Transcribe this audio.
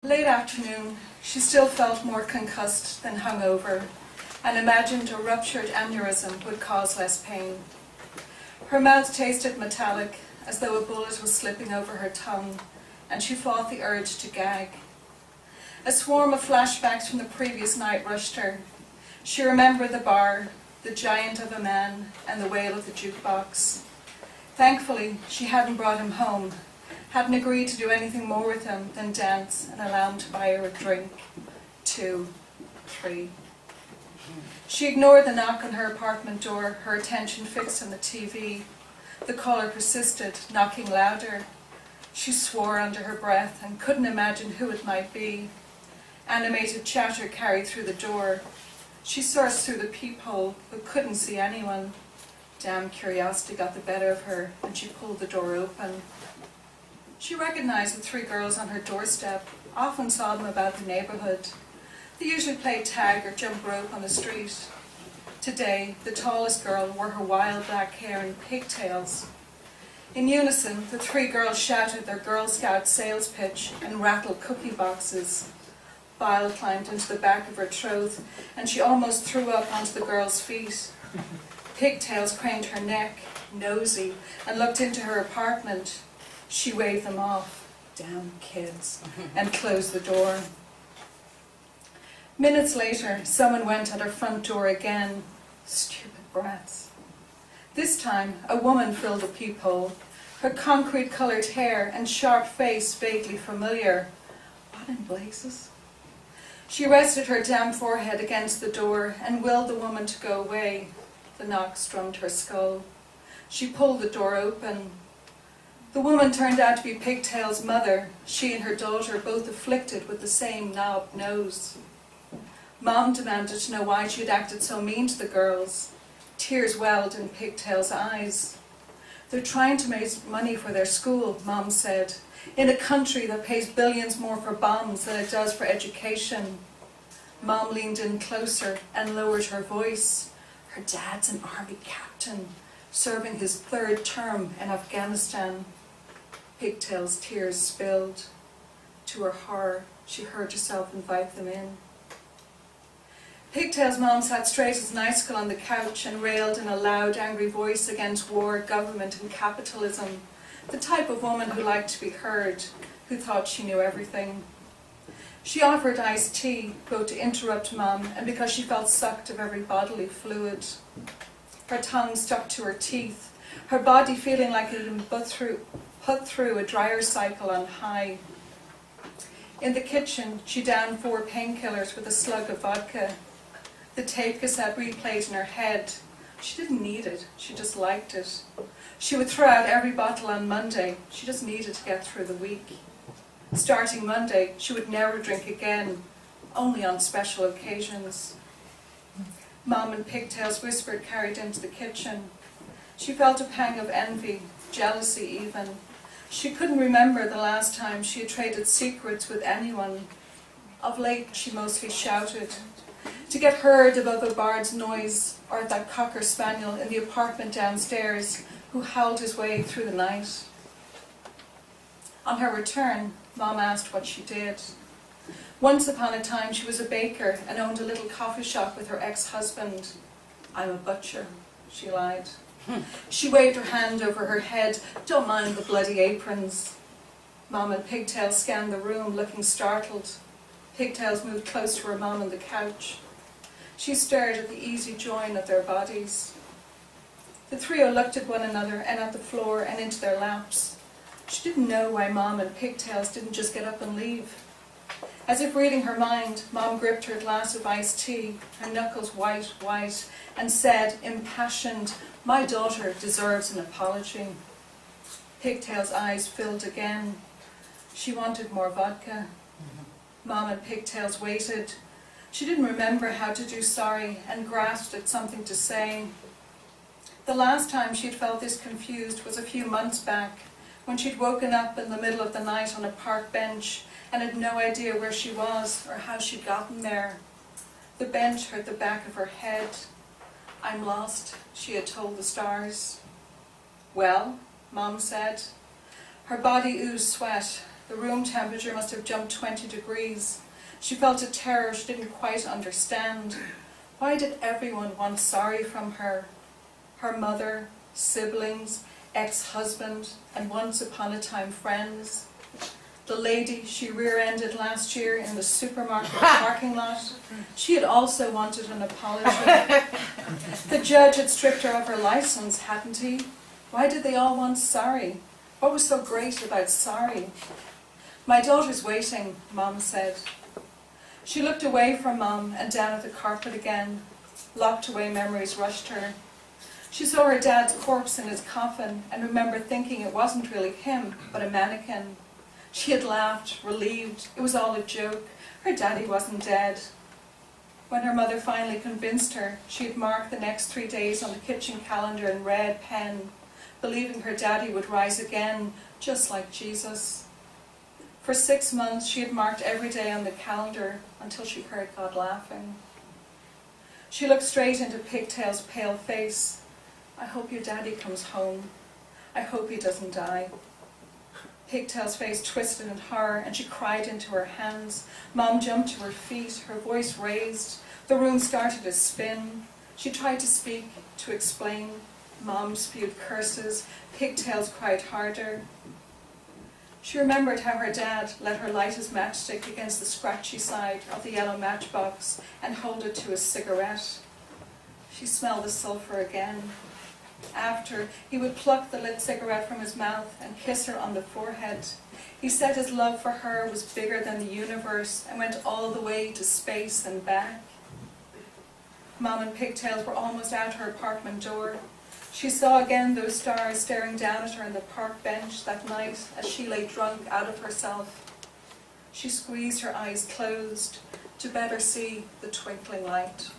Late afternoon, she still felt more concussed than hungover, and imagined a ruptured aneurysm would cause less pain. Her mouth tasted metallic, as though a bullet was slipping over her tongue, and she fought the urge to gag. A swarm of flashbacks from the previous night rushed her. She remembered the bar, the giant of a man, and the wail of the jukebox. Thankfully, she hadn't brought him home, hadn't agreed to do anything more with him than dance and allow him to buy her a drink. 2, 3. She ignored the knock on her apartment door, her attention fixed on the TV. The caller persisted, knocking louder. She swore under her breath and couldn't imagine who it might be. Animated chatter carried through the door. She searched through the peephole, but couldn't see anyone. Damn curiosity got the better of her, and she pulled the door open. She recognized the 3 girls on her doorstep, often saw them about the neighborhood. They usually played tag or jump rope on the street. Today, the tallest girl wore her wild black hair in pigtails. In unison, the 3 girls shouted their Girl Scout sales pitch and rattled cookie boxes. Bile climbed into the back of her throat, and she almost threw up onto the girl's feet. Pigtails craned her neck, nosy, and looked into her apartment. She waved them off, damn kids, and closed the door. Minutes later, someone went at her front door again. Stupid brats. This time, a woman filled the peephole, her concrete-coloured hair and sharp face vaguely familiar. What in blazes? She rested her damp forehead against the door and willed the woman to go away. The knock strummed her skull. She pulled the door open. The woman turned out to be Pigtail's mother, she and her daughter both afflicted with the same knobbed nose. Mom demanded to know why she had acted so mean to the girls. Tears welled in Pigtail's eyes. They're trying to make money for their school, Mom said, in a country that pays billions more for bombs than it does for education. Mom leaned in closer and lowered her voice. Her dad's an army captain, serving his 3rd term in Afghanistan. Pigtail's tears spilled. To her horror, she heard herself invite them in. Pigtail's mom sat straight as an icicle on the couch and railed in a loud, angry voice against war, government, and capitalism. The type of woman who liked to be heard, who thought she knew everything. She offered iced tea, both to interrupt Mom and because she felt sucked of every bodily fluid. Her tongue stuck to her teeth, her body feeling like it had been put through a dryer cycle on high. In the kitchen, she downed 4 painkillers with a slug of vodka. The tape cassette replayed in her head. She didn't need it, she just liked it. She would throw out every bottle on Monday, she just needed to get through the week. Starting Monday, she would never drink again, only on special occasions. Mom and Pigtail's whisper carried into the kitchen. She felt a pang of envy, jealousy even. She couldn't remember the last time she had traded secrets with anyone. Of late, she mostly shouted. To get heard above a bard's noise, or that cocker spaniel in the apartment downstairs who howled his way through the night. On her return, Mom asked what she did. Once upon a time she was a baker and owned a little coffee shop with her ex-husband. I'm a butcher, she lied. She waved her hand over her head. Don't mind the bloody aprons. Mom and Pigtail scanned the room, looking startled. Pigtails moved close to her mom on the couch. She stared at the easy join of their bodies. The trio looked at one another and at the floor and into their laps. She didn't know why Mom and Pigtails didn't just get up and leave. As if reading her mind, Mom gripped her glass of iced tea, her knuckles white, and said, impassioned, "My daughter deserves an apology." Pigtail's eyes filled again. She wanted more vodka. Mom and Pigtails waited. She didn't remember how to do sorry and grasped at something to say. The last time she'd felt this confused was a few months back, when she'd woken up in the middle of the night on a park bench and had no idea where she was or how she'd gotten there. The bench hurt the back of her head. I'm lost, she had told the stars. Well, Mom said. Her body oozed sweat, The room temperature must have jumped 20 degrees. She felt a terror she didn't quite understand. Why did everyone want sorry from her? Her mother, siblings, ex-husband, and once upon a time friends. The lady she rear-ended last year in the supermarket parking lot, she had also wanted an apology. The judge had stripped her of her license, hadn't he? Why did they all want sorry? What was so great about sorry? My daughter's waiting, Mom said. She looked away from Mom and down at the carpet again. Locked away memories rushed her. She saw her dad's corpse in his coffin and remembered thinking it wasn't really him, but a mannequin. She had laughed, relieved. It was all a joke. Her daddy wasn't dead. When her mother finally convinced her, she had marked the next 3 days on the kitchen calendar in red pen, believing her daddy would rise again, just like Jesus. For 6 months, she had marked every day on the calendar until she heard God laughing. She looked straight into Pigtail's pale face. I hope your daddy comes home. I hope he doesn't die. Pigtail's face twisted in horror, and she cried into her hands. Mom jumped to her feet, her voice raised. The room started to spin. She tried to speak, to explain. Mom spewed curses. Pigtails cried harder. She remembered how her dad let her light his matchstick against the scratchy side of the yellow matchbox and hold it to a cigarette. She smelled the sulphur again. After, he would pluck the lit cigarette from his mouth and kiss her on the forehead. He said his love for her was bigger than the universe and went all the way to space and back. Mom and Pigtails were almost out her apartment door. She saw again those stars staring down at her on the park bench that night as she lay drunk out of herself. She squeezed her eyes closed to better see the twinkling light.